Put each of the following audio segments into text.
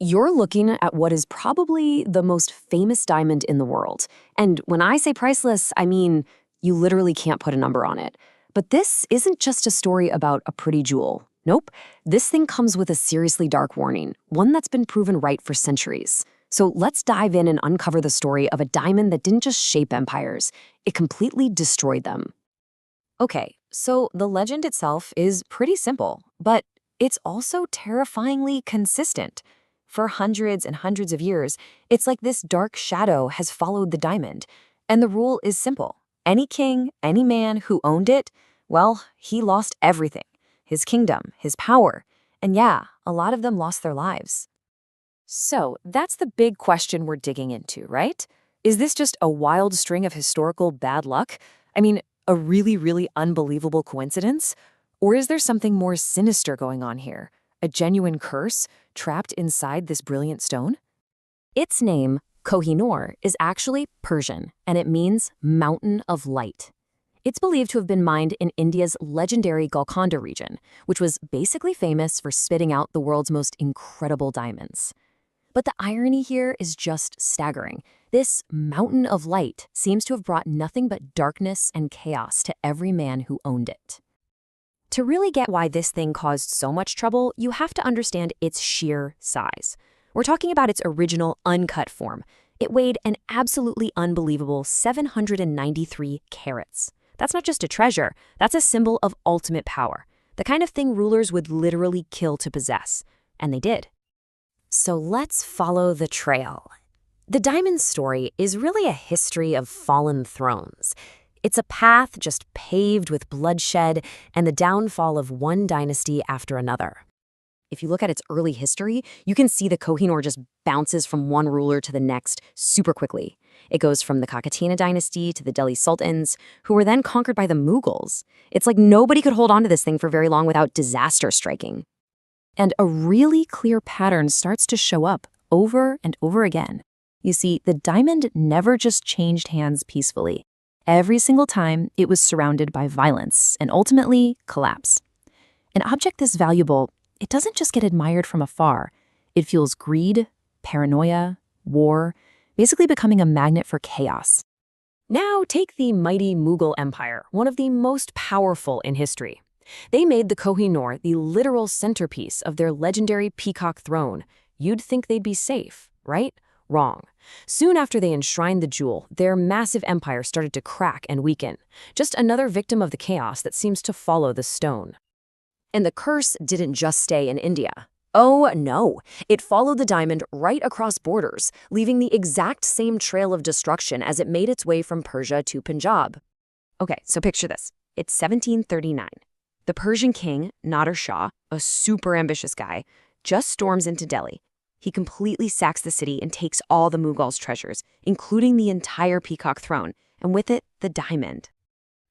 You're looking at what is probably the most famous diamond in the world. And when I say priceless, I mean you literally can't put a number on it. But this isn't just a story about a pretty jewel. Nope, this thing comes with a seriously dark warning, one that's been proven right for centuries. So let's dive in and uncover the story of a diamond that didn't just shape empires, it completely destroyed them. Okay, so the legend itself is pretty simple, but it's also terrifyingly consistent. For hundreds and hundreds of years, it's like this dark shadow has followed the diamond. And the rule is simple. Any king, any man who owned it, well, he lost everything. His kingdom, his power. And yeah, a lot of them lost their lives. So that's the big question we're digging into, right? Is this just a wild string of historical bad luck? I mean, a really, really unbelievable coincidence? Or is there something more sinister going on here? A genuine curse trapped inside this brilliant stone? Its name, Kohinoor, is actually Persian, and it means Mountain of Light. It's believed to have been mined in India's legendary Golconda region, which was basically famous for spitting out the world's most incredible diamonds. But the irony here is just staggering. This Mountain of Light seems to have brought nothing but darkness and chaos to every man who owned it. To really get why this thing caused so much trouble, you have to understand its sheer size. We're talking about its original uncut form. It weighed an absolutely unbelievable 793 carats. That's not just a treasure, that's a symbol of ultimate power. The kind of thing rulers would literally kill to possess. And they did. So let's follow the trail. The diamond story is really a history of fallen thrones. It's a path just paved with bloodshed and the downfall of one dynasty after another. If you look at its early history, you can see the Kohinoor just bounces from one ruler to the next super quickly. It goes from the Kakatiya dynasty to the Delhi Sultans, who were then conquered by the Mughals. It's like nobody could hold on to this thing for very long without disaster striking. And a really clear pattern starts to show up over and over again. You see, the diamond never just changed hands peacefully. Every single time, it was surrounded by violence and ultimately collapse. An object this valuable, it doesn't just get admired from afar. It fuels greed, paranoia, war, basically becoming a magnet for chaos. Now take the mighty Mughal Empire, one of the most powerful in history. They made the Kohinoor the literal centerpiece of their legendary peacock throne. You'd think they'd be safe, right? Wrong. Soon after they enshrined the jewel, their massive empire started to crack and weaken. Just another victim of the chaos that seems to follow the stone. And the curse didn't just stay in India. Oh no, it followed the diamond right across borders, leaving the exact same trail of destruction as it made its way from Persia to Punjab. Okay, so picture this. It's 1739. The Persian king, Nader Shah, a super ambitious guy, just storms into Delhi. He completely sacks the city and takes all the Mughals' treasures, including the entire peacock throne, and with it, the diamond.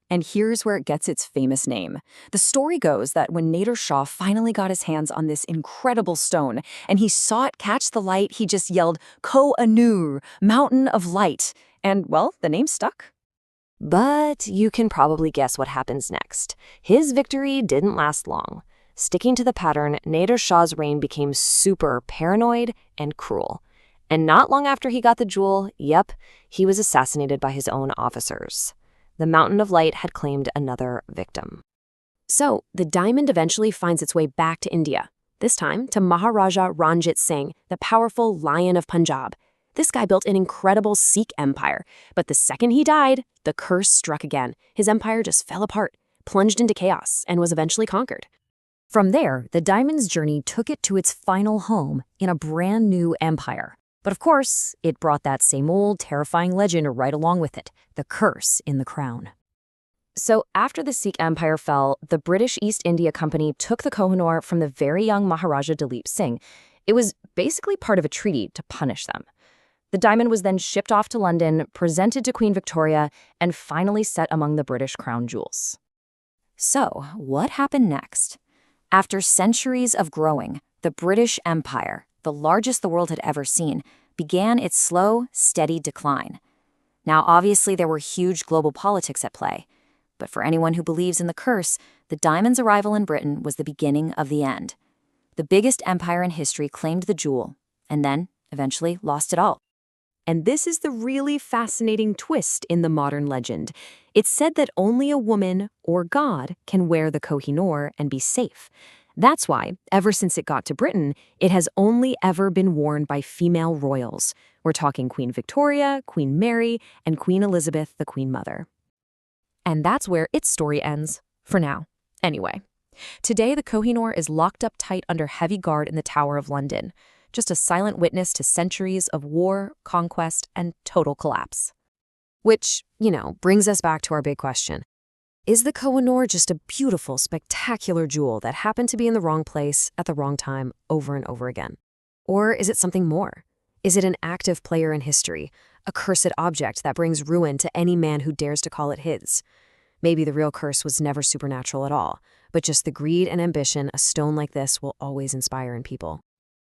And here's where it gets its famous name. The story goes that when Nader Shah finally got his hands on this incredible stone and he saw it catch the light, he just yelled, Kohinoor, Mountain of Light. And, well, the name stuck. But you can probably guess what happens next. His victory didn't last long. Sticking to the pattern, Nader Shah's reign became super paranoid and cruel. And not long after he got the jewel, he was assassinated by his own officers. The Mountain of Light had claimed another victim. So, the diamond eventually finds its way back to India, this time to Maharaja Ranjit Singh, the powerful Lion of Punjab. This guy built an incredible Sikh empire, but the second he died, the curse struck again. His empire just fell apart, plunged into chaos, and was eventually conquered. From there, the diamond's journey took it to its final home in a brand new empire. But of course, it brought that same old terrifying legend right along with it, the curse in the crown. So after the Sikh empire fell, the British East India Company took the Kohinoor from the very young Maharaja Dalip Singh. It was basically part of a treaty to punish them. The diamond was then shipped off to London, presented to Queen Victoria, and finally set among the British crown jewels. So, what happened next? After centuries of growing, the British Empire, the largest the world had ever seen, began its slow, steady decline. Now, obviously, there were huge global politics at play. But for anyone who believes in the curse, the diamond's arrival in Britain was the beginning of the end. The biggest empire in history claimed the jewel, and then, eventually, lost it all. And this is the really fascinating twist in the modern legend. It's said that only a woman or god can wear the Kohinoor and be safe. That's why, ever since it got to Britain, it has only ever been worn by female royals. We're talking Queen Victoria, Queen Mary, and Queen Elizabeth, the Queen Mother. And that's where its story ends, for now. Anyway, today the Kohinoor is locked up tight under heavy guard in the Tower of London, just a silent witness to centuries of war, conquest, and total collapse. Which, brings us back to our big question. Is the Kohinoor just a beautiful, spectacular jewel that happened to be in the wrong place at the wrong time over and over again? Or is it something more? Is it an active player in history, a cursed object that brings ruin to any man who dares to call it his? Maybe the real curse was never supernatural at all, but just the greed and ambition a stone like this will always inspire in people.